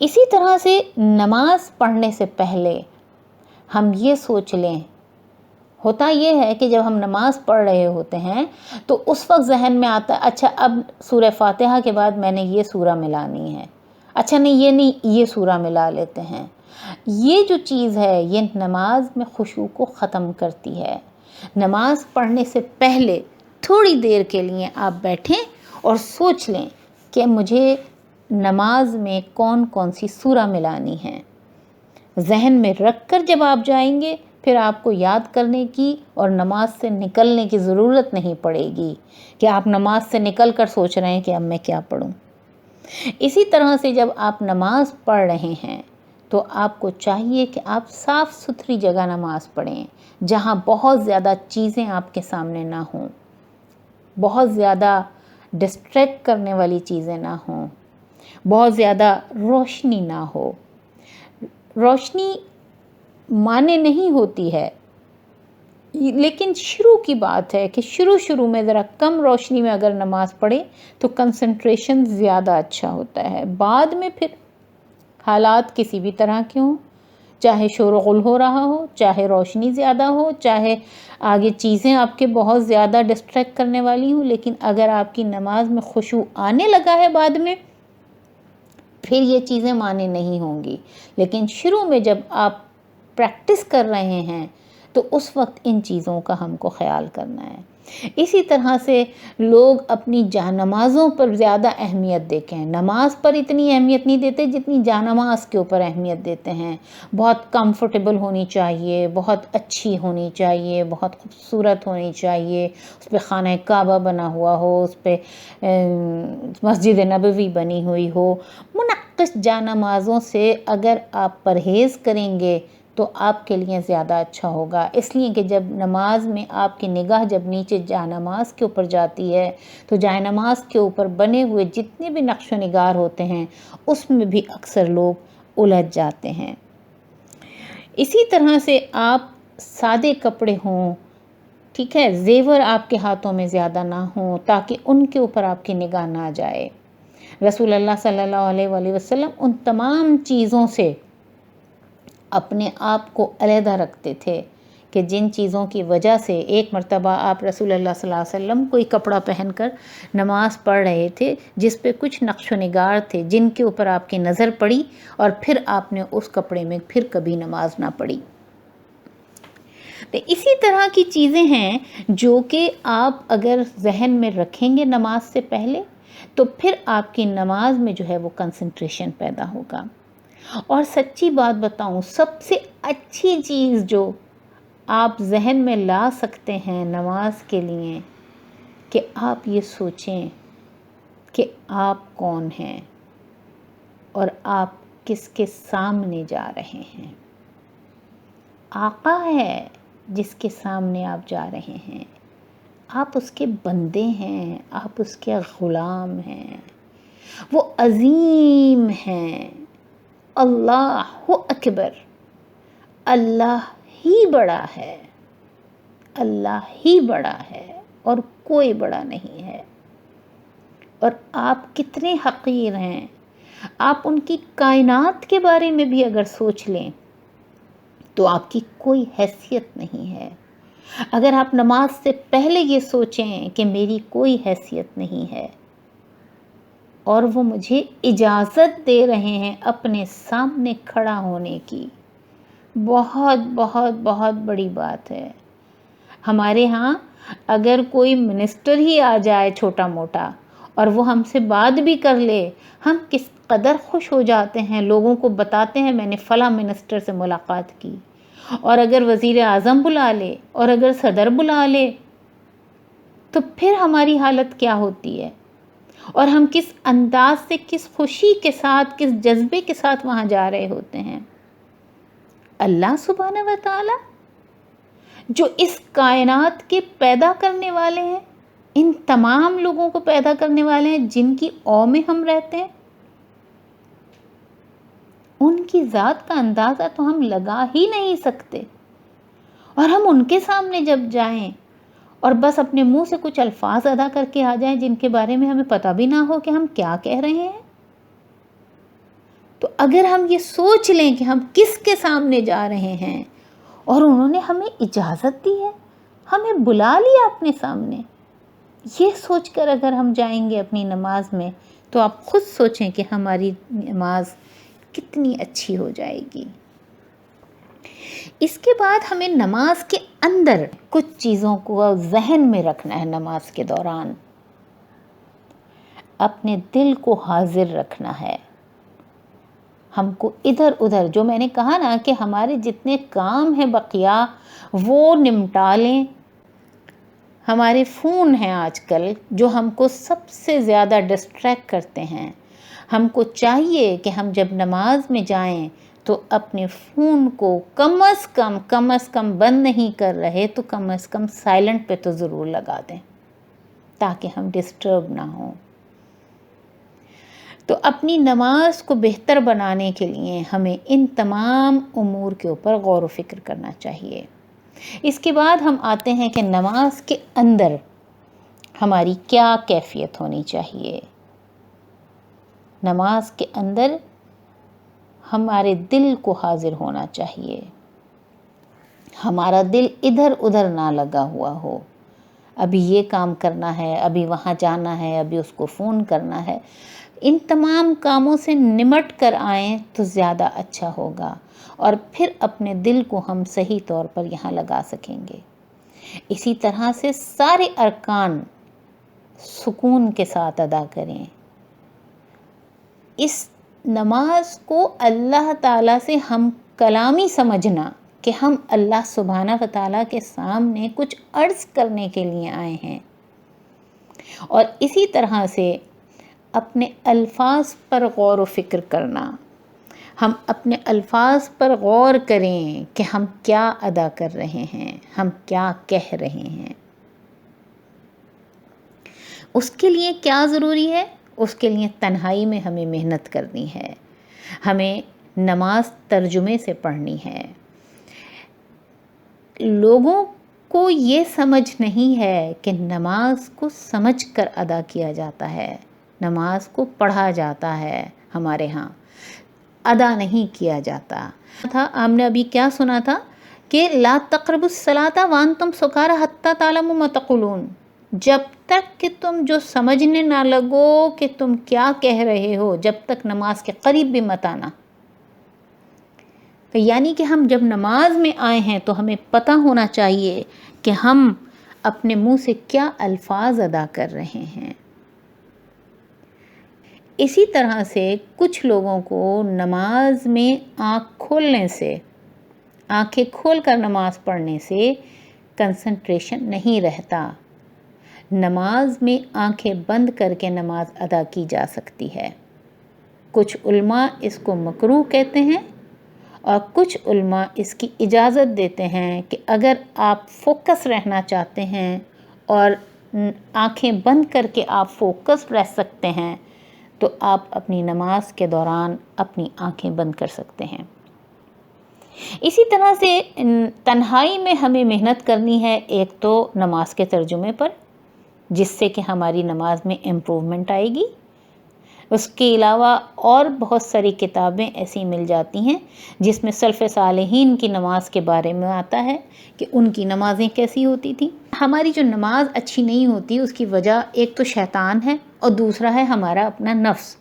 اسی طرح سے نماز پڑھنے سے پہلے ہم یہ سوچ لیں، ہوتا یہ ہے کہ جب ہم نماز پڑھ رہے ہوتے ہیں تو اس وقت ذہن میں آتا ہے اچھا اب سورہ فاتحہ کے بعد میں نے یہ سورہ ملانی ہے، اچھا نہیں یہ سورہ ملا لیتے ہیں۔ یہ جو چیز ہے یہ نماز میں خشوع کو ختم کرتی ہے۔ نماز پڑھنے سے پہلے تھوڑی دیر کے لیے آپ بیٹھیں اور سوچ لیں کہ مجھے نماز میں کون کون سی سورہ ملانی ہے۔ ذہن میں رکھ کر جب آپ جائیں گے پھر آپ کو یاد کرنے کی اور نماز سے نکلنے کی ضرورت نہیں پڑے گی کہ آپ نماز سے نکل کر سوچ رہے ہیں کہ اب میں کیا پڑھوں۔ اسی طرح سے جب آپ نماز پڑھ رہے ہیں تو آپ کو چاہیے کہ آپ صاف ستھری جگہ نماز پڑھیں، جہاں بہت زیادہ چیزیں آپ کے سامنے نہ ہوں، بہت زیادہ ڈسٹریکٹ کرنے والی چیزیں نہ ہوں، بہت زیادہ روشنی نہ ہو۔ روشنی مانے نہیں ہوتی ہے، لیکن شروع کی بات ہے کہ شروع میں ذرا کم روشنی میں اگر نماز پڑھے تو کنسنٹریشن زیادہ اچھا ہوتا ہے۔ بعد میں پھر حالات کسی بھی طرح کے ہوں، چاہے شور و غل ہو رہا ہو، چاہے روشنی زیادہ ہو، چاہے آگے چیزیں آپ کے بہت زیادہ ڈسٹریکٹ کرنے والی ہوں، لیکن اگر آپ کی نماز میں خشوع آنے لگا ہے بعد میں پھر یہ چیزیں مانے نہیں ہوں گی۔ لیکن شروع میں جب آپ پریکٹس کر رہے ہیں تو اس وقت ان چیزوں کا ہم کو خیال کرنا ہے۔ اسی طرح سے لوگ اپنی جانمازوں پر زیادہ اہمیت دیکھیں، نماز پر اتنی اہمیت نہیں دیتے جتنی جانماز کے اوپر اہمیت دیتے ہیں۔ بہت کمفرٹیبل ہونی چاہیے، بہت اچھی ہونی چاہیے، بہت خوبصورت ہونی چاہیے، اس پہ خانہ کعبہ بنا ہوا ہو، اس پہ مسجد نبوی بنی ہوئی ہو۔ منعکس جانمازوں سے اگر آپ پرہیز کریں گے تو آپ کے لیے زیادہ اچھا ہوگا، اس لیے کہ جب نماز میں آپ کی نگاہ جب نیچے جانماز کے اوپر جاتی ہے تو جانماز کے اوپر بنے ہوئے جتنے بھی نقش و نگار ہوتے ہیں اس میں بھی اکثر لوگ الجھ جاتے ہیں۔ اسی طرح سے آپ سادے کپڑے ہوں، ٹھیک ہے، زیور آپ کے ہاتھوں میں زیادہ نہ ہوں تاکہ ان کے اوپر آپ کی نگاہ نہ جائے۔ رسول اللہ صلی اللہ علیہ وآلہ وسلم ان تمام چیزوں سے اپنے آپ کو علیحدہ رکھتے تھے کہ جن چیزوں کی وجہ سے ایک مرتبہ آپ رسول اللہ صلی اللہ علیہ وسلم کوئی کپڑا پہن کر نماز پڑھ رہے تھے جس پہ کچھ نقش و نگار تھے جن کے اوپر آپ کی نظر پڑی اور پھر آپ نے اس کپڑے میں پھر کبھی نماز نہ پڑھی۔ تو اسی طرح کی چیزیں ہیں جو کہ آپ اگر ذہن میں رکھیں گے نماز سے پہلے تو پھر آپ کی نماز میں جو ہے وہ کنسنٹریشن پیدا ہوگا۔ اور سچی بات بتاؤں، سب سے اچھی چیز جو آپ ذہن میں لا سکتے ہیں نماز کے لیے کہ آپ یہ سوچیں کہ آپ کون ہیں اور آپ کس کے سامنے جا رہے ہیں۔ آقا ہے جس کے سامنے آپ جا رہے ہیں، آپ اس کے بندے ہیں، آپ اس کے غلام ہیں، وہ عظیم ہیں۔ اللہ اکبر، اللہ ہی بڑا ہے، اللہ ہی بڑا ہے اور کوئی بڑا نہیں ہے۔ اور آپ کتنے حقیر ہیں۔ آپ ان کی کائنات کے بارے میں بھی اگر سوچ لیں تو آپ کی کوئی حیثیت نہیں ہے۔ اگر آپ نماز سے پہلے یہ سوچیں کہ میری کوئی حیثیت نہیں ہے اور وہ مجھے اجازت دے رہے ہیں اپنے سامنے کھڑا ہونے کی، بہت بہت بہت بڑی بات ہے۔ ہمارے ہاں اگر کوئی منسٹر ہی آ جائے چھوٹا موٹا اور وہ ہم سے بات بھی کر لے، ہم کس قدر خوش ہو جاتے ہیں، لوگوں کو بتاتے ہیں میں نے فلاں منسٹر سے ملاقات کی۔ اور اگر وزیر اعظم بلا لے اور اگر صدر بلا لے تو پھر ہماری حالت کیا ہوتی ہے، اور ہم کس انداز سے، کس خوشی کے ساتھ، کس جذبے کے ساتھ وہاں جا رہے ہوتے ہیں۔ اللہ سبحانہ و تعالی جو اس کائنات کے پیدا کرنے والے ہیں، ان تمام لوگوں کو پیدا کرنے والے ہیں جن کی او میں ہم رہتے ہیں، ان کی ذات کا اندازہ تو ہم لگا ہی نہیں سکتے۔ اور ہم ان کے سامنے جب جائیں اور بس اپنے منہ سے کچھ الفاظ ادا کر کے آ جائیں جن کے بارے میں ہمیں پتہ بھی نہ ہو کہ ہم کیا کہہ رہے ہیں، تو اگر ہم یہ سوچ لیں کہ ہم کس کے سامنے جا رہے ہیں اور انہوں نے ہمیں اجازت دی ہے، ہمیں بلا لیا اپنے سامنے، یہ سوچ کر اگر ہم جائیں گے اپنی نماز میں تو آپ خود سوچیں کہ ہماری نماز کتنی اچھی ہو جائے گی۔ اس کے بعد ہمیں نماز کے اندر کچھ چیزوں کو ذہن میں رکھنا ہے۔ نماز کے دوران اپنے دل کو حاضر رکھنا ہے۔ ہم کو ادھر ادھر، جو میں نے کہا نا کہ ہمارے جتنے کام ہیں بقیہ وہ نمٹا لیں۔ ہمارے فون ہیں آج کل جو ہم کو سب سے زیادہ ڈسٹریکٹ کرتے ہیں۔ ہم کو چاہیے کہ ہم جب نماز میں جائیں تو اپنے فون کو کم از کم بند نہیں کر رہے تو کم از کم سائلنٹ پہ تو ضرور لگا دیں تاکہ ہم ڈسٹرب نہ ہوں۔ تو اپنی نماز کو بہتر بنانے کے لیے ہمیں ان تمام امور کے اوپر غور و فکر کرنا چاہیے۔ اس کے بعد ہم آتے ہیں کہ نماز کے اندر ہماری کیا کیفیت ہونی چاہیے۔ نماز کے اندر ہمارے دل کو حاضر ہونا چاہیے، ہمارا دل ادھر ادھر نہ لگا ہوا ہو، ابھی یہ کام کرنا ہے، ابھی وہاں جانا ہے، ابھی اس کو فون کرنا ہے۔ ان تمام کاموں سے نمٹ کر آئیں تو زیادہ اچھا ہوگا، اور پھر اپنے دل کو ہم صحیح طور پر یہاں لگا سکیں گے۔ اسی طرح سے سارے ارکان سکون کے ساتھ ادا کریں۔ اس نماز کو اللہ تعالیٰ سے ہم کلامی سمجھنا کہ ہم اللہ سبحانہ و تعالیٰ کے سامنے کچھ عرض کرنے کے لیے آئے ہیں، اور اسی طرح سے اپنے الفاظ پر غور و فکر کرنا۔ ہم اپنے الفاظ پر غور کریں کہ ہم کیا ادا کر رہے ہیں، ہم کیا کہہ رہے ہیں۔ اس کے لیے کیا ضروری ہے؟ اس کے لیے تنہائی میں ہمیں محنت کرنی ہے، ہمیں نماز ترجمے سے پڑھنی ہے۔ لوگوں کو یہ سمجھ نہیں ہے کہ نماز کو سمجھ کر ادا کیا جاتا ہے، نماز کو پڑھا جاتا ہے، ہمارے ہاں ادا نہیں کیا جاتا۔ ہم نے ابھی کیا سنا تھا کہ لا تقربوا الصلاۃ وانتم سکارى حتى تعلموا ما تقولون، جب تک کہ تم جو سمجھنے نہ لگو کہ تم کیا کہہ رہے ہو، جب تک نماز کے قریب بھی مت آنا۔ تو یعنی کہ ہم جب نماز میں آئے ہیں تو ہمیں پتہ ہونا چاہیے کہ ہم اپنے منہ سے کیا الفاظ ادا کر رہے ہیں۔ اسی طرح سے کچھ لوگوں کو نماز میں آنکھیں کھول کر نماز پڑھنے سے کنسنٹریشن نہیں رہتا۔ نماز میں آنکھیں بند کر کے نماز ادا کی جا سکتی ہے۔ کچھ علماء اس کو مکروہ کہتے ہیں، اور کچھ علماء اس کی اجازت دیتے ہیں کہ اگر آپ فوکس رہنا چاہتے ہیں اور آنکھیں بند کر کے آپ فوکس رہ سکتے ہیں تو آپ اپنی نماز کے دوران اپنی آنکھیں بند کر سکتے ہیں۔ اسی طرح سے تنہائی میں ہمیں محنت کرنی ہے، ایک تو نماز کے ترجمے پر، جس سے کہ ہماری نماز میں امپروومنٹ آئے گی۔ اس کے علاوہ اور بہت ساری کتابیں ایسی مل جاتی ہیں جس میں سلف صالحین کی نماز کے بارے میں آتا ہے کہ ان کی نمازیں کیسی ہوتی تھیں۔ ہماری جو نماز اچھی نہیں ہوتی اس کی وجہ ایک تو شیطان ہے اور دوسرا ہے ہمارا اپنا نفس۔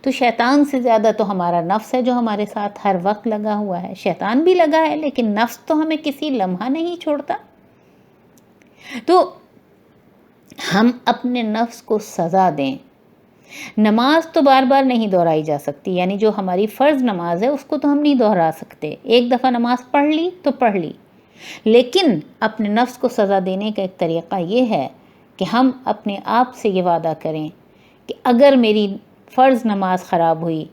تو شیطان سے زیادہ تو ہمارا نفس ہے جو ہمارے ساتھ ہر وقت لگا ہوا ہے۔ شیطان بھی لگا ہے لیکن نفس تو ہمیں کسی لمحہ نہیں چھوڑتا۔ تو ہم اپنے نفس کو سزا دیں۔ نماز تو بار بار نہیں دہرائی جا سکتی، یعنی جو ہماری فرض نماز ہے اس کو تو ہم نہیں دہرا سکتے۔ ایک دفعہ نماز پڑھ لی تو پڑھ لی، لیکن اپنے نفس کو سزا دینے کا ایک طریقہ یہ ہے کہ ہم اپنے آپ سے یہ وعدہ کریں کہ اگر میری فرض نماز خراب ہوئی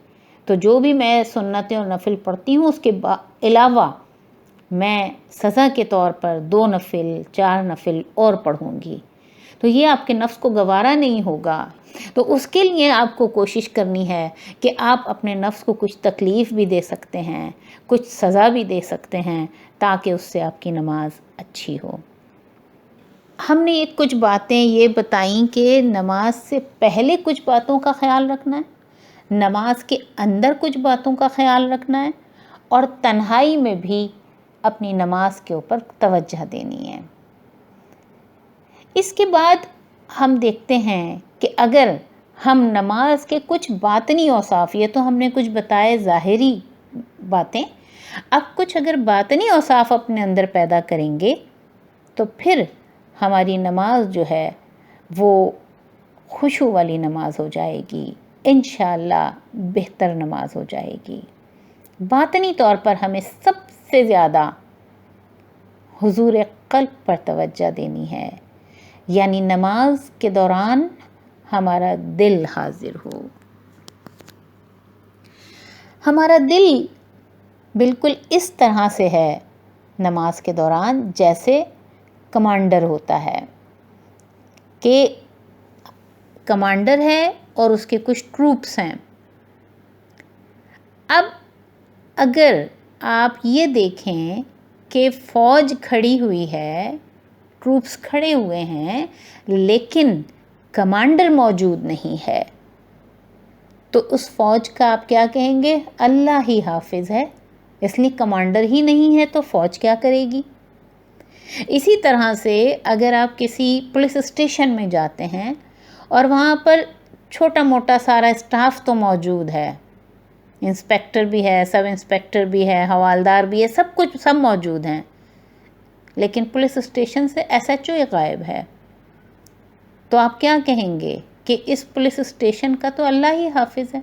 تو جو بھی میں سنتیں اور نفل پڑھتی ہوں اس کے علاوہ میں سزا کے طور پر 2 نفل 4 نفل اور پڑھوں گی۔ تو یہ آپ کے نفس کو گوارا نہیں ہوگا، تو اس کے لیے آپ کو کوشش کرنی ہے کہ آپ اپنے نفس کو کچھ تکلیف بھی دے سکتے ہیں، کچھ سزا بھی دے سکتے ہیں تاکہ اس سے آپ کی نماز اچھی ہو۔ ہم نے ایک کچھ باتیں یہ بتائیں کہ نماز سے پہلے کچھ باتوں کا خیال رکھنا ہے، نماز کے اندر کچھ باتوں کا خیال رکھنا ہے اور تنہائی میں بھی اپنی نماز کے اوپر توجہ دینی ہے۔ اس کے بعد ہم دیکھتے ہیں کہ اگر ہم نماز کے کچھ باطنی اوصاف، یہ تو ہم نے کچھ بتائے ظاہری باتیں، اب کچھ اگر باطنی اوصاف اپنے اندر پیدا کریں گے تو پھر ہماری نماز جو ہے وہ خشوع والی نماز ہو جائے گی، انشاءاللہ بہتر نماز ہو جائے گی۔ باطنی طور پر ہمیں سب سے زیادہ حضور قلب پر توجہ دینی ہے، یعنی نماز کے دوران ہمارا دل حاضر ہو۔ ہمارا دل بالکل اس طرح سے ہے نماز کے دوران جیسے کمانڈر ہوتا ہے، کہ کمانڈر ہے اور اس کے کچھ ٹروپس ہیں۔ اب اگر آپ یہ دیکھیں کہ فوج کھڑی ہوئی ہے، ٹروپس کھڑے ہوئے ہیں، لیکن کمانڈر موجود نہیں ہے، تو اس فوج کا آپ کیا کہیں گے؟ اللہ ہی حافظ ہے، اس لیے کمانڈر ہی نہیں ہے تو فوج کیا کرے گی؟ اسی طرح سے اگر آپ کسی پولیس اسٹیشن میں جاتے ہیں اور وہاں پر چھوٹا موٹا سارا اسٹاف تو موجود ہے، انسپیکٹر بھی ہے، سب انسپیکٹر بھی ہے، حوالدار بھی ہے، سب موجود ہیں، لیکن پولیس اسٹیشن سے ایس ایچ او غائب ہے، تو آپ کیا کہیں گے کہ اس پولیس اسٹیشن کا تو اللہ ہی حافظ ہے؟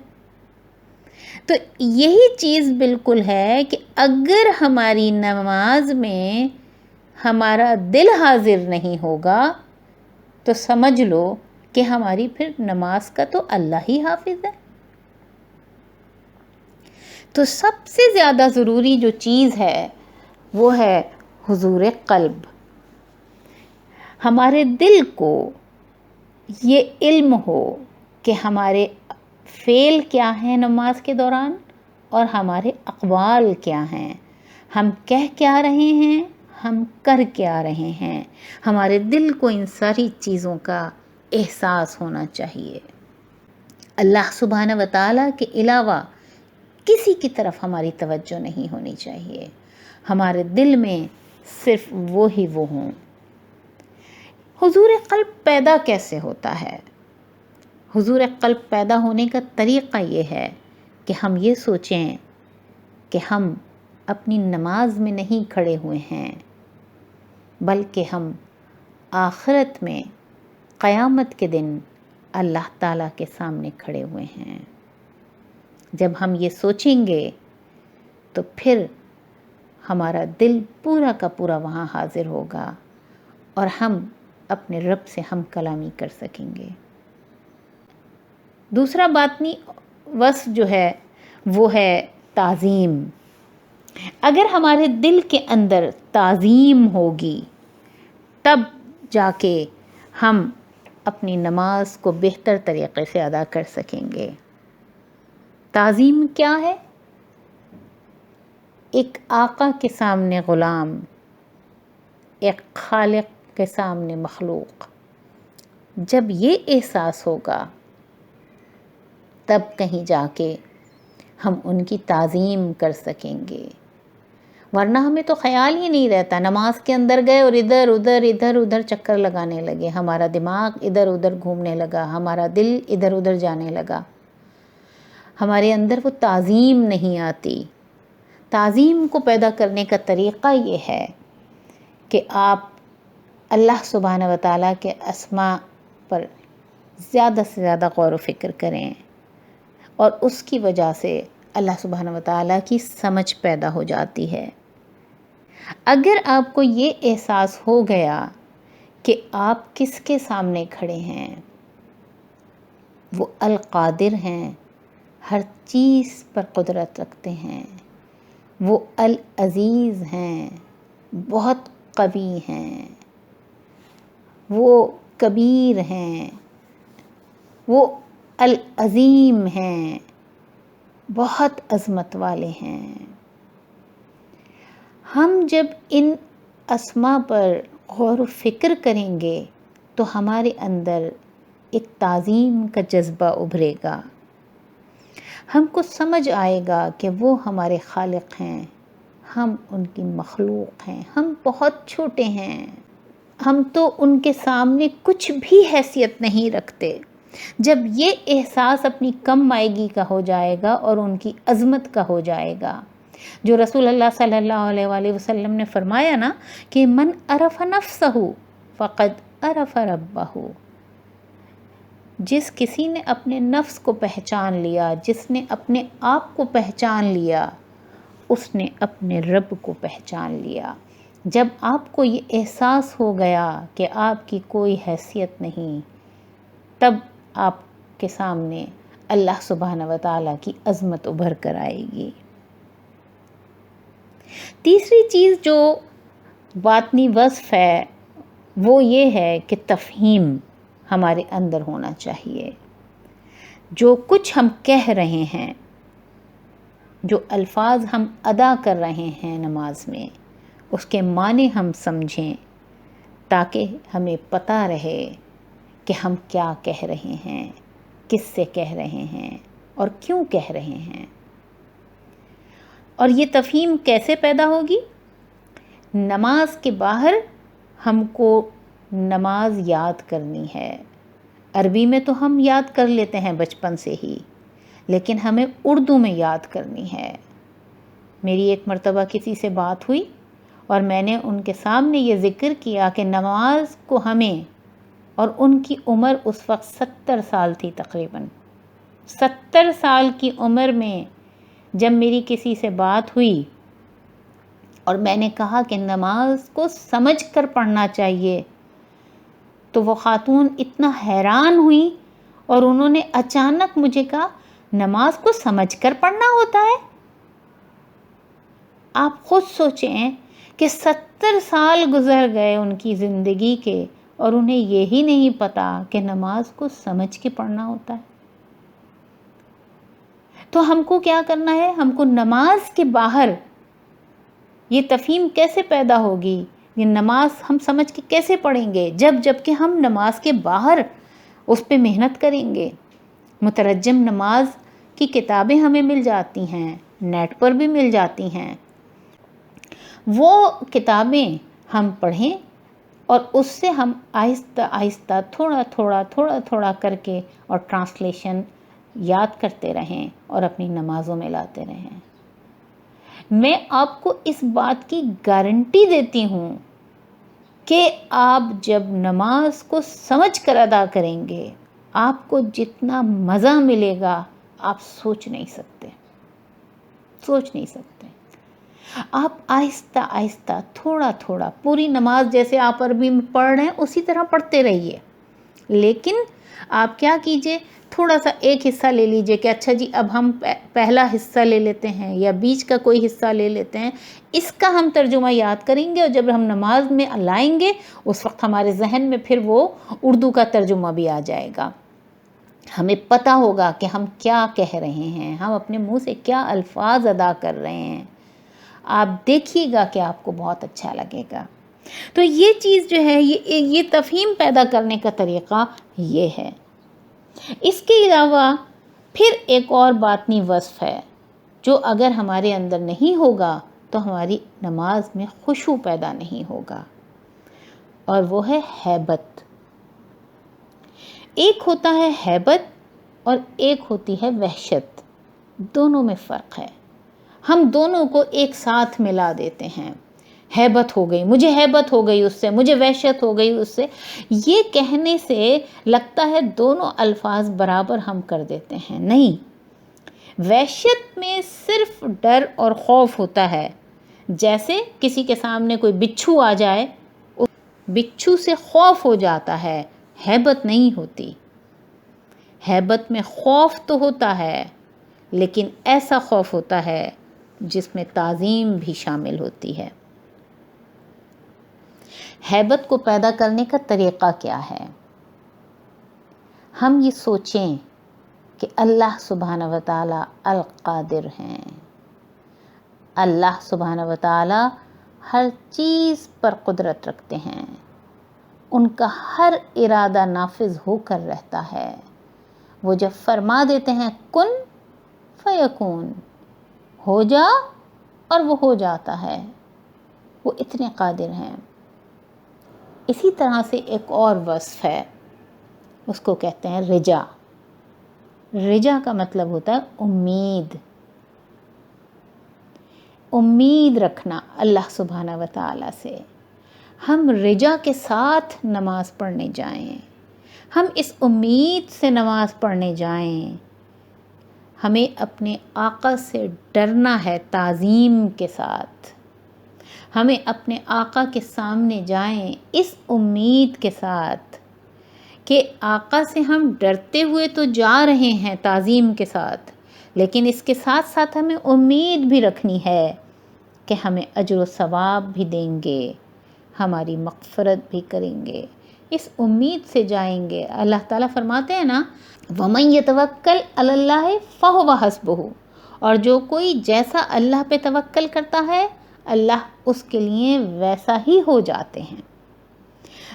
تو یہی چیز بالکل ہے کہ اگر ہماری نماز میں ہمارا دل حاضر نہیں ہوگا تو سمجھ لو کہ ہماری پھر نماز کا تو اللہ ہی حافظ ہے۔ تو سب سے زیادہ ضروری جو چیز ہے وہ ہے حضور قلب۔ ہمارے دل کو یہ علم ہو کہ ہمارے فعل کیا ہیں نماز کے دوران اور ہمارے اقوال کیا ہیں، ہم کہہ کیا رہے ہیں، ہم کر کیا رہے ہیں، ہمارے دل کو ان ساری چیزوں کا احساس ہونا چاہیے۔ اللہ سبحانہ و تعالیٰ کے علاوہ کسی کی طرف ہماری توجہ نہیں ہونی چاہیے، ہمارے دل میں صرف وہی وہ ہوں۔ حضور قلب پیدا کیسے ہوتا ہے؟ حضور قلب پیدا ہونے کا طریقہ یہ ہے کہ ہم یہ سوچیں کہ ہم اپنی نماز میں نہیں کھڑے ہوئے ہیں، بلکہ ہم آخرت میں قیامت کے دن اللہ تعالیٰ کے سامنے کھڑے ہوئے ہیں۔ جب ہم یہ سوچیں گے تو پھر ہمارا دل پورا کا پورا وہاں حاضر ہوگا اور ہم اپنے رب سے ہم کلامی کر سکیں گے۔ دوسرا باطنی وصف جو ہے وہ ہے تعظیم۔ اگر ہمارے دل کے اندر تعظیم ہوگی تب جا کے ہم اپنی نماز کو بہتر طریقے سے ادا کر سکیں گے۔ تعظیم کیا ہے؟ ایک آقا کے سامنے غلام، ایک خالق کے سامنے مخلوق۔ جب یہ احساس ہوگا تب کہیں جا کے ہم ان کی تعظیم کر سکیں گے، ورنہ ہمیں تو خیال ہی نہیں رہتا، نماز کے اندر گئے اور ادھر ادھر چکر لگانے لگے، ہمارا دماغ ادھر ادھر گھومنے لگا، ہمارا دل ادھر ادھر جانے لگا، ہمارے اندر وہ تعظیم نہیں آتی۔ تعظیم کو پیدا کرنے کا طریقہ یہ ہے کہ آپ اللہ سبحانہ و تعالیٰ کے اسماء پر زیادہ سے زیادہ غور و فکر کریں، اور اس کی وجہ سے اللہ سبحانہ و تعالیٰ کی سمجھ پیدا ہو جاتی ہے۔ اگر آپ کو یہ احساس ہو گیا کہ آپ کس کے سامنے کھڑے ہیں، وہ القادر ہیں، ہر چیز پر قدرت رکھتے ہیں، وہ العزیز ہیں، بہت قوی ہیں، وہ کبیر ہیں، وہ العظیم ہیں، بہت عظمت والے ہیں۔ ہم جب ان اسماء پر غور و فکر کریں گے تو ہمارے اندر ایک تعظیم کا جذبہ ابھرے گا۔ ہم کو سمجھ آئے گا کہ وہ ہمارے خالق ہیں، ہم ان کی مخلوق ہیں، ہم بہت چھوٹے ہیں، ہم تو ان کے سامنے کچھ بھی حیثیت نہیں رکھتے۔ جب یہ احساس اپنی کم مائگی کا ہو جائے گا اور ان کی عظمت کا ہو جائے گا، جو رسول اللہ صلی اللہ علیہ وآلہ وسلم نے فرمایا نا کہ من عرف نفسہ فقد عرف ربہ، جس کسی نے اپنے نفس کو پہچان لیا، جس نے اپنے آپ کو پہچان لیا، اس نے اپنے رب کو پہچان لیا۔ جب آپ کو یہ احساس ہو گیا کہ آپ کی کوئی حیثیت نہیں، تب آپ کے سامنے اللہ سبحانہ و تعالیٰ کی عظمت ابھر کر آئے گی۔ تیسری چیز جو باطنی وصف ہے وہ یہ ہے کہ تفہیم ہمارے اندر ہونا چاہیے۔ جو کچھ ہم کہہ رہے ہیں، جو الفاظ ہم ادا کر رہے ہیں نماز میں، اس کے معنی ہم سمجھیں تاکہ ہمیں پتہ رہے کہ ہم کیا کہہ رہے ہیں، کس سے کہہ رہے ہیں اور کیوں کہہ رہے ہیں۔ اور یہ تفہیم کیسے پیدا ہوگی؟ نماز کے باہر ہم کو نماز یاد کرنی ہے۔ عربی میں تو ہم یاد کر لیتے ہیں بچپن سے ہی، لیکن ہمیں اردو میں یاد کرنی ہے۔ میری ایک مرتبہ کسی سے بات ہوئی اور میں نے ان کے سامنے یہ ذکر کیا کہ نماز کو ہمیں، اور ان کی عمر اس وقت 70 سال تھی تقریباً، 70 سال کی عمر میں جب میری کسی سے بات ہوئی اور میں نے کہا کہ نماز کو سمجھ کر پڑھنا چاہیے، تو وہ خاتون اتنا حیران ہوئی اور انہوں نے اچانک مجھے کہا نماز کو سمجھ کر پڑھنا ہوتا ہے؟ آپ خود سوچیں کہ 70 سال گزر گئے ان کی زندگی کے اور انہیں یہی نہیں پتا کہ نماز کو سمجھ کے پڑھنا ہوتا ہے۔ تو ہم کو کیا کرنا ہے؟ ہم کو نماز کے باہر یہ تفہیم کیسے پیدا ہوگی؟ یہ نماز ہم سمجھ کے کیسے پڑھیں گے؟ جب کہ ہم نماز کے باہر اس پہ محنت کریں گے۔ مترجم نماز کی کتابیں ہمیں مل جاتی ہیں، نیٹ پر بھی مل جاتی ہیں۔ وہ کتابیں ہم پڑھیں اور اس سے ہم آہستہ آہستہ تھوڑا تھوڑا کر کے اور ٹرانسلیشن یاد کرتے رہیں اور اپنی نمازوں میں لاتے رہیں۔ میں آپ کو اس بات کی گارنٹی دیتی ہوں کہ آپ جب نماز کو سمجھ کر ادا کریں گے، آپ کو جتنا مزہ ملے گا آپ سوچ نہیں سکتے۔ آپ آہستہ آہستہ تھوڑا پوری نماز جیسے آپ عربی میں پڑھ رہے ہیں اسی طرح پڑھتے رہیے، لیکن آپ کیا کیجئے، تھوڑا سا ایک حصہ لے لیجئے کہ اچھا جی اب ہم پہلا حصہ لے لیتے ہیں یا بیچ کا کوئی حصہ لے لیتے ہیں، اس کا ہم ترجمہ یاد کریں گے اور جب ہم نماز میں لائیں گے اس وقت ہمارے ذہن میں پھر وہ اردو کا ترجمہ بھی آ جائے گا۔ ہمیں پتہ ہوگا کہ ہم کیا کہہ رہے ہیں، ہم اپنے منہ سے کیا الفاظ ادا کر رہے ہیں۔ آپ دیکھیے گا کہ آپ کو بہت اچھا لگے گا۔ تو یہ چیز جو ہے یہ تفہیم پیدا کرنے کا طریقہ یہ ہے۔ اس کے علاوہ پھر ایک اور باطنی وصف ہے جو اگر ہمارے اندر نہیں ہوگا تو ہماری نماز میں خشوع پیدا نہیں ہوگا، اور وہ ہے ہیبت۔ ایک ہوتا ہے ہیبت اور ایک ہوتی ہے وحشت، دونوں میں فرق ہے۔ ہم دونوں کو ایک ساتھ ملا دیتے ہیں، ہیبت ہو گئی، مجھے ہیبت ہو گئی اس سے، مجھے وحشت ہو گئی اس سے، یہ کہنے سے لگتا ہے دونوں الفاظ برابر ہم کر دیتے ہیں۔ نہیں، وحشت میں صرف ڈر اور خوف ہوتا ہے، جیسے کسی کے سامنے کوئی بچھو آ جائے، بچھو سے خوف ہو جاتا ہے، ہیبت نہیں ہوتی۔ ہیبت میں خوف تو ہوتا ہے لیکن ایسا خوف ہوتا ہے جس میں تعظیم بھی شامل ہوتی ہے۔ ہیبت کو پیدا کرنے کا طریقہ کیا ہے؟ ہم یہ سوچیں کہ اللہ سبحانہ و تعالی القادر ہیں، اللہ سبحانہ و تعالی ہر چیز پر قدرت رکھتے ہیں، ان کا ہر ارادہ نافذ ہو کر رہتا ہے۔ وہ جب فرما دیتے ہیں کن فیکون، ہو جا اور وہ ہو جاتا ہے، وہ اتنے قادر ہیں۔ اسی طرح سے ایک اور وصف ہے، اس کو کہتے ہیں رجا۔ رجا کا مطلب ہوتا ہے امید، امید رکھنا اللہ سبحانہ و تعالیٰ سے۔ ہم رجا کے ساتھ نماز پڑھنے جائیں، ہم اس امید سے نماز پڑھنے جائیں، ہمیں اپنے آقا سے ڈرنا ہے تعظیم کے ساتھ، ہمیں اپنے آقا کے سامنے جائیں اس امید کے ساتھ کہ آقا سے ہم ڈرتے ہوئے تو جا رہے ہیں تعظیم کے ساتھ، لیکن اس کے ساتھ ساتھ ہمیں امید بھی رکھنی ہے کہ ہمیں اجر و ثواب بھی دیں گے، ہماری مغفرت بھی کریں گے، اس امید سے جائیں گے۔ اللہ تعالیٰ فرماتے ہیں نا وَمَن يَتَوَكَّلْ عَلَى اللَّهِ فَهُوَ حَسْبُهُ، اور جو کوئی جیسا اللہ پہ توکل کرتا ہے اللہ اس کے لیے ویسا ہی ہو جاتے ہیں۔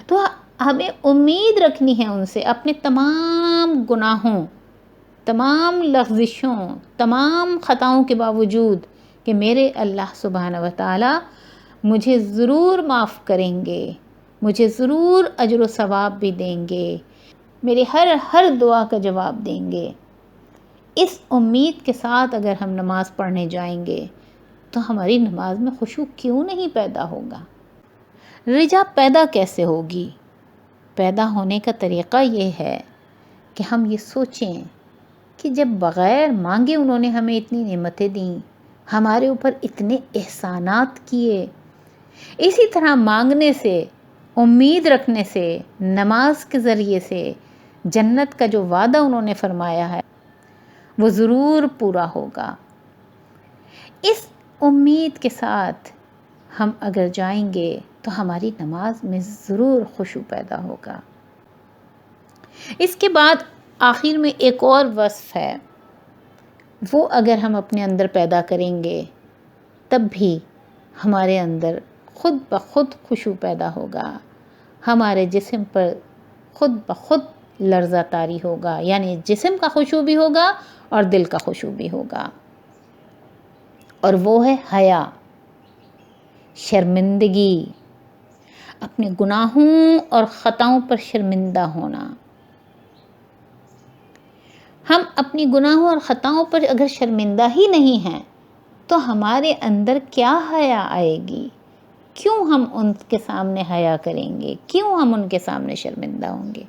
تو ہمیں امید رکھنی ہے ان سے، اپنے تمام گناہوں، تمام لغزشوں، تمام خطاؤں کے باوجود کہ میرے اللہ سبحانہ و تعالیٰ مجھے ضرور معاف کریں گے، مجھے ضرور اجر و ثواب بھی دیں گے، میرے ہر دعا کا جواب دیں گے۔ اس امید کے ساتھ اگر ہم نماز پڑھنے جائیں گے تو ہماری نماز میں خشوع کیوں نہیں پیدا ہوگا؟ رجا پیدا کیسے ہوگی؟ پیدا ہونے کا طریقہ یہ ہے کہ ہم یہ سوچیں کہ جب بغیر مانگے انہوں نے ہمیں اتنی نعمتیں دیں، ہمارے اوپر اتنے احسانات کیے، اسی طرح مانگنے سے، امید رکھنے سے، نماز کے ذریعے سے جنت کا جو وعدہ انہوں نے فرمایا ہے وہ ضرور پورا ہوگا۔ اس امید کے ساتھ ہم اگر جائیں گے تو ہماری نماز میں ضرور خشوع پیدا ہوگا۔ اس کے بعد آخر میں ایک اور وصف ہے، وہ اگر ہم اپنے اندر پیدا کریں گے تب بھی ہمارے اندر خود بخود خشوع پیدا ہوگا، ہمارے جسم پر خود بخود لرزہ طاری ہوگا، یعنی جسم کا خشوع بھی ہوگا اور دل کا خشوع بھی ہوگا، اور وہ ہے حیا، شرمندگی، اپنے گناہوں اور خطاؤں پر شرمندہ ہونا۔ ہم اپنی گناہوں اور خطاؤں پر اگر شرمندہ ہی نہیں ہیں تو ہمارے اندر کیا حیا آئے گی؟ کیوں ہم ان کے سامنے حیا کریں گے؟ کیوں ہم ان کے سامنے شرمندہ ہوں گے؟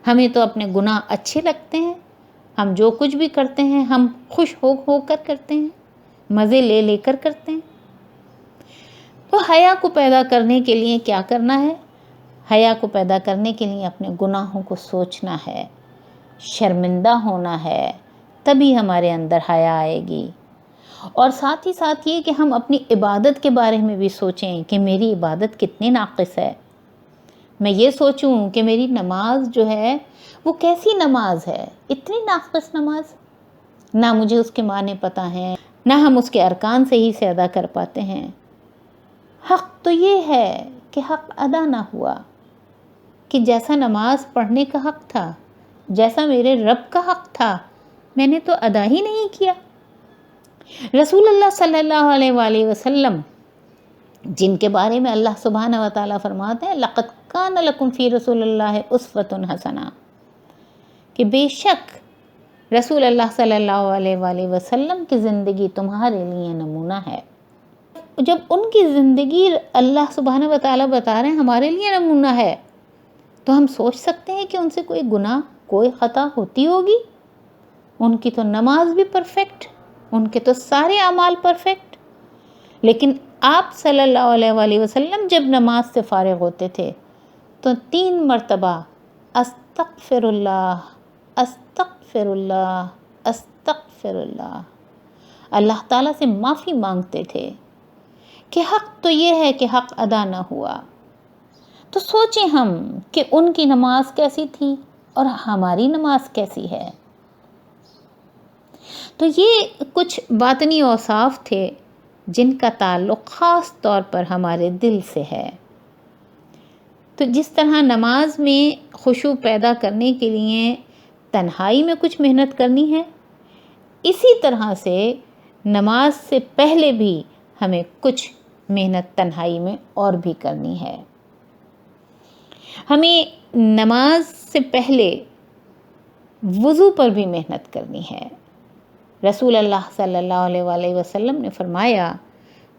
ہمیں تو اپنے گناہ اچھے لگتے ہیں، ہم جو کچھ بھی کرتے ہیں ہم خوش ہو کر کرتے ہیں، مزے لے کر کرتے ہیں۔ تو حیا کو پیدا کرنے کے لیے کیا کرنا ہے؟ حیا کو پیدا کرنے کے لیے اپنے گناہوں کو سوچنا ہے، شرمندہ ہونا ہے، تبھی ہمارے اندر حیا آئے گی۔ اور ساتھ ہی ساتھ یہ کہ ہم اپنی عبادت کے بارے میں بھی سوچیں کہ میری عبادت کتنی ناقص ہے۔ میں یہ سوچوں کہ میری نماز جو ہے وہ کیسی نماز ہے، اتنی ناقص نماز، نہ مجھے اس کے معنی پتہ ہیں، نہ ہم اس کے ارکان صحیح سے ادا کر پاتے ہیں۔ حق تو یہ ہے کہ حق ادا نہ ہوا، کہ جیسا نماز پڑھنے کا حق تھا، جیسا میرے رب کا حق تھا، میں نے تو ادا ہی نہیں کیا۔ رسول اللہ صلی اللہ علیہ وآلہ وسلم جن کے بارے میں اللہ سبحانہ و تعالیٰ فرماتے ہیں لَقَدْ كَانَ لَكُمْ فِي رَسُولِ اللَّهِ أُسْوَةٌ حَسَنَةٌ، کہ بے شک رسول اللہ صلی اللہ علیہ وآلہ وسلم کی زندگی تمہارے لیے نمونہ ہے۔ جب ان کی زندگی اللہ سبحانہ و تعالیٰ بتا رہے ہیں ہمارے لیے نمونہ ہے، تو ہم سوچ سکتے ہیں کہ ان سے کوئی گناہ، کوئی خطا ہوتی ہوگی؟ ان کی تو نماز بھی پرفیکٹ، ان کے تو سارے اعمال پرفیکٹ، لیکن آپ صلی اللہ علیہ وآلہ وسلم جب نماز سے فارغ ہوتے تھے تو 3 مرتبہ استغفر اللہ، استغفر اللہ، استغفر اللہ، اللہ تعالیٰ سے معافی مانگتے تھے کہ حق تو یہ ہے کہ حق ادا نہ ہوا۔ تو سوچیں ہم کہ ان کی نماز کیسی تھی اور ہماری نماز کیسی ہے۔ تو یہ کچھ باطنی اوصاف تھے جن کا تعلق خاص طور پر ہمارے دل سے ہے۔ تو جس طرح نماز میں خشوع پیدا کرنے کے لیے تنہائی میں کچھ محنت کرنی ہے، اسی طرح سے نماز سے پہلے بھی ہمیں کچھ محنت تنہائی میں اور بھی کرنی ہے. ہمیں نماز سے پہلے وضو پر بھی محنت کرنی ہے. رسول اللہ صلی اللہ علیہ وآلہ وسلم نے فرمایا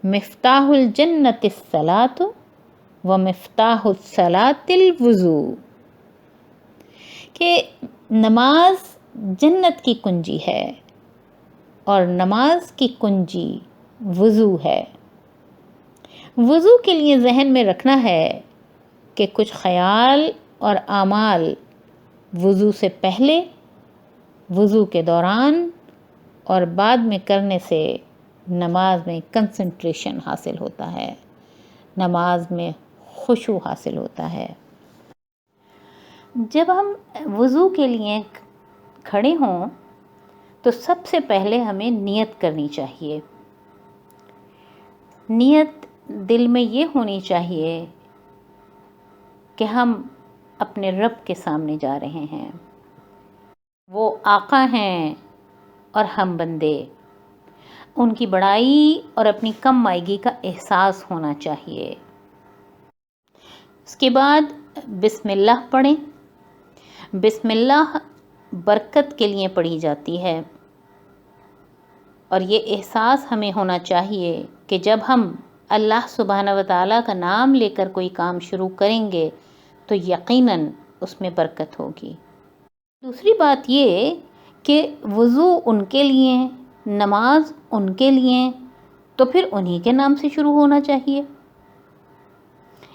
مفتاح الجنت الصلاۃ و مفتاح الصلاۃ الوضو، کہ نماز جنت کی کنجی ہے اور نماز کی کنجی وضو ہے. وضو کے لیے ذہن میں رکھنا ہے کہ کچھ خیال اور اعمال وضو سے پہلے، وضو کے دوران اور بعد میں کرنے سے نماز میں کنسنٹریشن حاصل ہوتا ہے، نماز میں خشوع حاصل ہوتا ہے. جب ہم وضو کے لیے کھڑے ہوں تو سب سے پہلے ہمیں نیت کرنی چاہیے. نیت دل میں یہ ہونی چاہیے کہ ہم اپنے رب کے سامنے جا رہے ہیں. وہ آقا ہیں اور ہم بندے. ان کی بڑائی اور اپنی کم مائگی کا احساس ہونا چاہیے. اس کے بعد بسم اللہ پڑھیں. بسم اللہ برکت کے لیے پڑھی جاتی ہے، اور یہ احساس ہمیں ہونا چاہیے کہ جب ہم اللہ سبحانہ و تعالیٰ کا نام لے کر کوئی کام شروع کریں گے تو یقیناً اس میں برکت ہوگی. دوسری بات یہ کہ وضو ان کے لیے، نماز ان کے لیے، تو پھر انہی کے نام سے شروع ہونا چاہیے.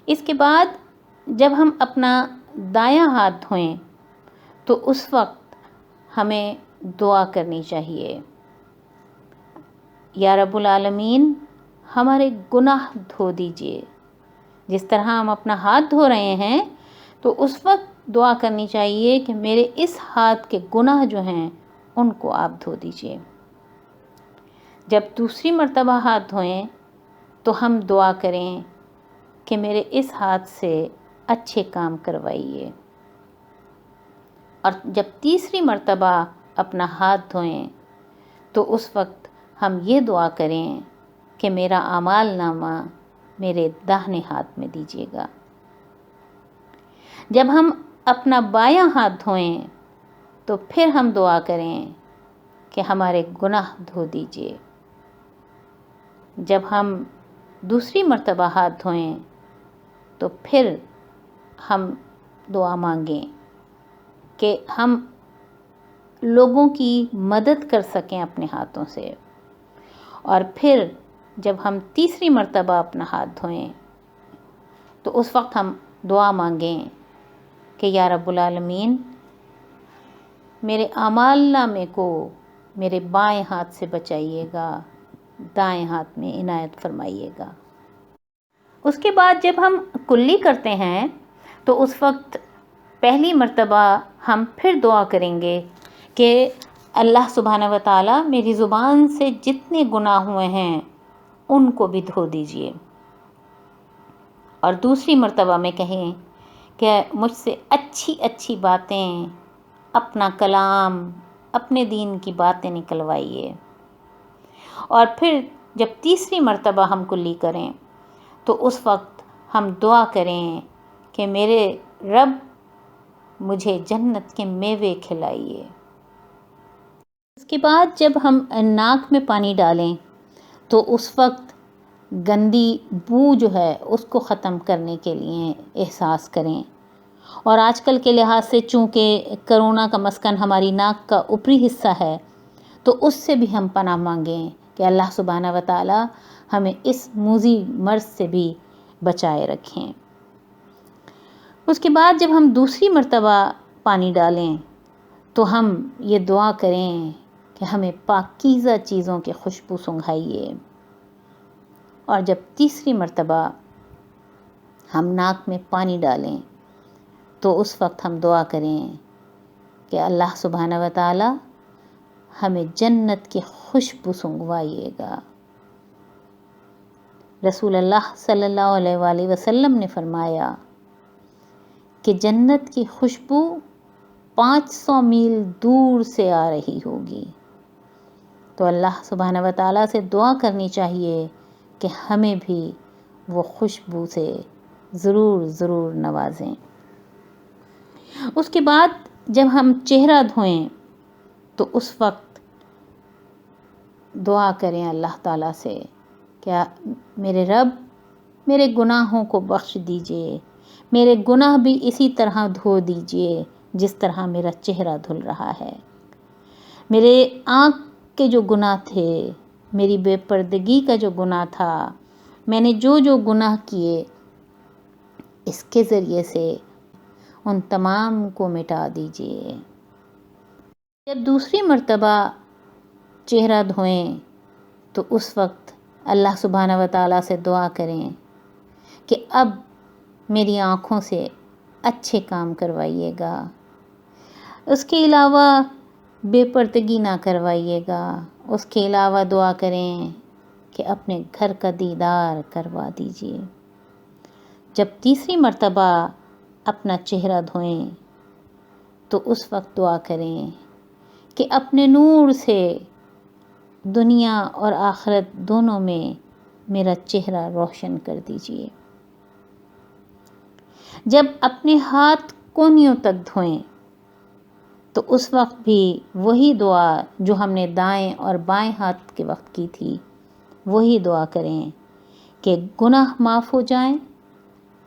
اس کے بعد جب ہم اپنا دایاں ہاتھ دھوئیں تو اس وقت ہمیں دعا کرنی چاہیے، یا رب العالمین ہمارے گناہ دھو دیجئے. جس طرح ہم اپنا ہاتھ دھو رہے ہیں تو اس وقت دعا کرنی چاہیے کہ میرے اس ہاتھ کے گناہ جو ہیں ان کو آپ دھو دیجئے. جب دوسری مرتبہ ہاتھ دھوئیں تو ہم دعا کریں کہ میرے اس ہاتھ سے اچھے کام کروائیے. اور جب تیسری مرتبہ اپنا ہاتھ دھوئیں تو اس وقت ہم یہ دعا کریں کہ میرا اعمال نامہ میرے داہنے ہاتھ میں دیجیے گا. جب ہم اپنا بایاں ہاتھ دھوئیں تو پھر ہم دعا کریں کہ ہمارے گناہ دھو دیجیے. جب ہم دوسری مرتبہ ہاتھ دھوئیں تو پھر ہم دعا مانگیں کہ ہم لوگوں کی مدد کر سکیں اپنے ہاتھوں سے. اور پھر جب ہم تیسری مرتبہ اپنا ہاتھ دھوئیں تو اس وقت ہم دعا مانگیں کہ یا رب العالمین میرے اعمال نامے کو میرے بائیں ہاتھ سے بچائیے گا، دائیں ہاتھ میں عنایت فرمائیے گا. اس کے بعد جب ہم کلی کرتے ہیں تو اس وقت پہلی مرتبہ ہم پھر دعا کریں گے کہ اللہ سبحانہ و تعالیٰ میری زبان سے جتنے گناہ ہوئے ہیں ان کو بھی دھو دیجئے. اور دوسری مرتبہ میں کہیں کہ مجھ سے اچھی اچھی باتیں، اپنا کلام، اپنے دین کی باتیں نکلوائیے. اور پھر جب تیسری مرتبہ ہم کلی کریں تو اس وقت ہم دعا کریں کہ میرے رب مجھے جنت کے میوے کھلائیے. اس کے بعد جب ہم ناک میں پانی ڈالیں تو اس وقت گندی بو جو ہے اس کو ختم کرنے کے لیے احساس کریں. اور آج کل کے لحاظ سے چونکہ کرونا کا مسکن ہماری ناک کا اوپری حصہ ہے تو اس سے بھی ہم پناہ مانگیں کہ اللہ سبحانہ و تعالی ہمیں اس موذی مرض سے بھی بچائے رکھیں. اس کے بعد جب ہم دوسری مرتبہ پانی ڈالیں تو ہم یہ دعا کریں کہ ہمیں پاکیزہ چیزوں کی خوشبو سنگھائیے. اور جب تیسری مرتبہ ہم ناک میں پانی ڈالیں تو اس وقت ہم دعا کریں کہ اللہ سبحانہ و تعالی ہمیں جنت کی خوشبو سنگھوائیے گا. رسول اللہ صلی اللہ علیہ وآلہ وسلم نے فرمایا کہ جنت کی خوشبو 500 میل دور سے آ رہی ہوگی. تو اللہ سبحانہ و تعالیٰ سے دعا کرنی چاہیے کہ ہمیں بھی وہ خوشبو سے ضرور ضرور نوازیں۔ اس کے بعد جب ہم چہرہ دھوئیں تو اس وقت دعا کریں اللہ تعالیٰ سے کہ میرے رب میرے گناہوں کو بخش دیجئے، میرے گناہ بھی اسی طرح دھو دیجئے جس طرح میرا چہرہ دھل رہا ہے۔ میرے آنکھ کے جو گناہ تھے، میری بے پردگی کا جو گناہ تھا، میں نے جو گناہ کیے، اس کے ذریعے سے ان تمام کو مٹا دیجئے۔ جب دوسری مرتبہ چہرہ دھوئیں تو اس وقت اللہ سبحانہ و تعالیٰ سے دعا کریں کہ اب میری آنکھوں سے اچھے کام کروائیے گا، اس کے علاوہ بے پردگی نہ کروائیے گا۔ اس کے علاوہ دعا کریں کہ اپنے گھر کا دیدار کروا دیجئے۔ جب تیسری مرتبہ اپنا چہرہ دھوئیں تو اس وقت دعا کریں کہ اپنے نور سے دنیا اور آخرت دونوں میں میرا چہرہ روشن کر دیجئے۔ جب اپنے ہاتھ کونیوں تک دھوئیں تو اس وقت بھی وہی دعا جو ہم نے دائیں اور بائیں ہاتھ کے وقت کی تھی، وہی دعا کریں کہ گناہ معاف ہو جائیں،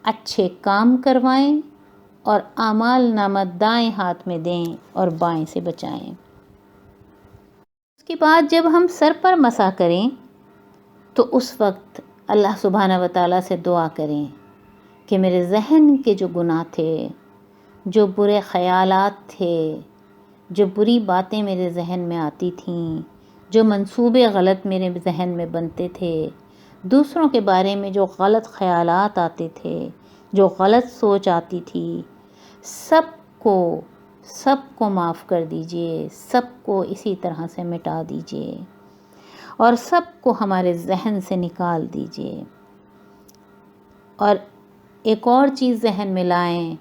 اچھے کام کروائیں اور اعمال نامہ دائیں ہاتھ میں دیں اور بائیں سے بچائیں۔ اس کے بعد جب ہم سر پر مسح کریں تو اس وقت اللہ سبحانہ و تعالیٰ سے دعا کریں کہ میرے ذہن کے جو گناہ تھے، جو برے خیالات تھے، جو بری باتیں میرے ذہن میں آتی تھیں، جو منصوبے غلط میرے ذہن میں بنتے تھے، دوسروں کے بارے میں جو غلط خیالات آتے تھے، جو غلط سوچ آتی تھی، سب کو معاف کر دیجئے، سب کو اسی طرح سے مٹا دیجئے اور سب کو ہمارے ذہن سے نکال دیجئے۔ اور ایک اور چیز ذہن میں لائیں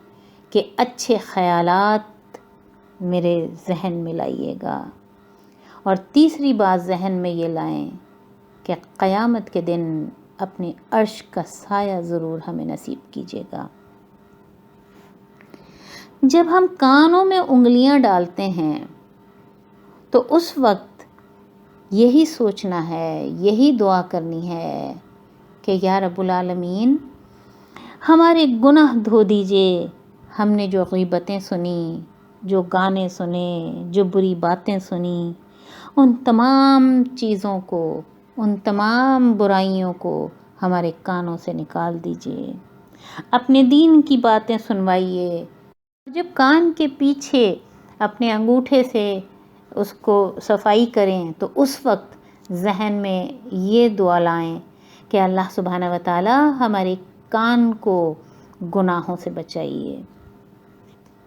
کہ اچھے خیالات میرے ذہن میں لائیے گا، اور تیسری بات ذہن میں یہ لائیں کہ قیامت کے دن اپنے عرش کا سایہ ضرور ہمیں نصیب کیجیے گا۔ جب ہم کانوں میں انگلیاں ڈالتے ہیں تو اس وقت یہی سوچنا ہے، یہی دعا کرنی ہے کہ یا رب العالمین ہمارے گناہ دھو دیجئے۔ ہم نے جو غیبتیں سنی، جو گانے سنے، جو بری باتیں سنی، ان تمام چیزوں کو، ان تمام برائیوں کو ہمارے کانوں سے نکال دیجئے۔ اپنے دین کی باتیں سنوائیے۔ جب کان کے پیچھے اپنے انگوٹھے سے اس کو صفائی کریں تو اس وقت ذہن میں یہ دعا لائیں کہ اللہ سبحانہ و تعالی ہمارے کان کو گناہوں سے بچائیے۔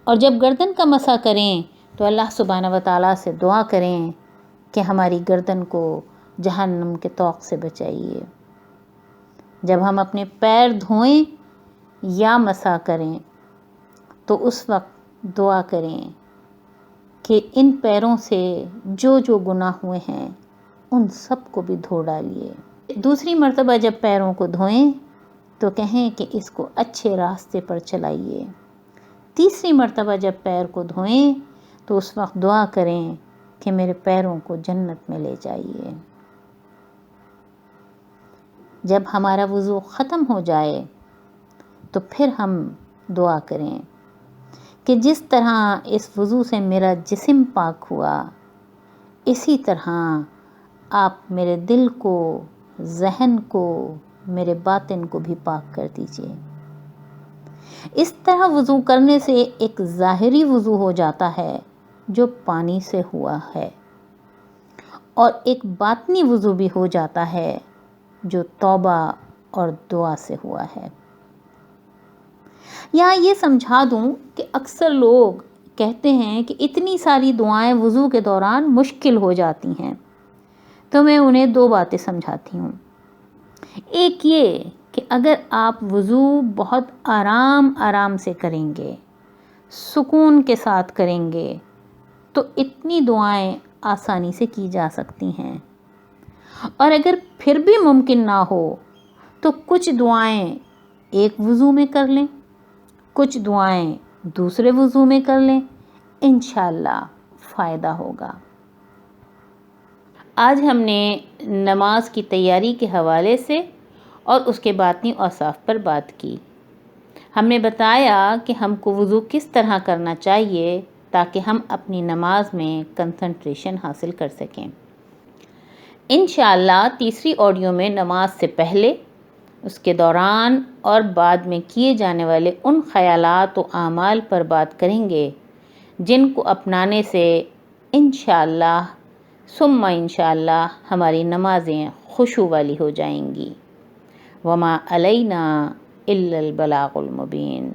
اور جب گردن کا مسح کریں تو اللہ سبحانہ و تعالیٰ سے دعا کریں کہ ہماری گردن کو جہنم کے طوق سے بچائیے۔ جب ہم اپنے پیر دھوئیں یا مسح کریں تو اس وقت دعا کریں کہ ان پیروں سے جو گناہ ہوئے ہیں ان سب کو بھی دھو ڈالیے۔ دوسری مرتبہ جب پیروں کو دھوئیں تو کہیں کہ اس کو اچھے راستے پر چلائیے۔ تیسری مرتبہ جب پیر کو دھوئیں تو اس وقت دعا کریں کہ میرے پیروں کو جنت میں لے جائیے۔ جب ہمارا وضو ختم ہو جائے تو پھر ہم دعا کریں کہ جس طرح اس وضو سے میرا جسم پاک ہوا، اسی طرح آپ میرے دل کو، ذہن کو، میرے باطن کو بھی پاک کر دیجئے۔ اس طرح وضو کرنے سے ایک ظاہری وضو ہو جاتا ہے جو پانی سے ہوا ہے، اور ایک باطنی وضو بھی ہو جاتا ہے جو توبہ اور دعا سے ہوا ہے۔ یہاں یہ سمجھا دوں کہ اکثر لوگ کہتے ہیں کہ اتنی ساری دعائیں وضو کے دوران مشکل ہو جاتی ہیں، تو میں انہیں دو باتیں سمجھاتی ہوں۔ ایک یہ کہ اگر آپ وضو بہت آرام سے کریں گے، سکون کے ساتھ کریں گے، تو اتنی دعائیں آسانی سے کی جا سکتی ہیں۔ اور اگر پھر بھی ممکن نہ ہو تو کچھ دعائیں ایک وضو میں کر لیں، کچھ دعائیں دوسرے وضو میں کر لیں، انشاءاللہ فائدہ ہوگا۔ آج ہم نے نماز کی تیاری کے حوالے سے اور اس کے باطنی اوصاف پر بات کی۔ ہم نے بتایا کہ ہم کو وضو کس طرح کرنا چاہیے تاکہ ہم اپنی نماز میں کنسنٹریشن حاصل کر سکیں۔ انشاءاللہ تیسری آڈیو میں نماز سے پہلے، اس کے دوران اور بعد میں کیے جانے والے ان خیالات و اعمال پر بات کریں گے جن کو اپنانے سے انشاءاللہ ثم انشاءاللہ ہماری نمازیں خشوع والی ہو جائیں گی۔ وما علینا الا البلاغ المبین۔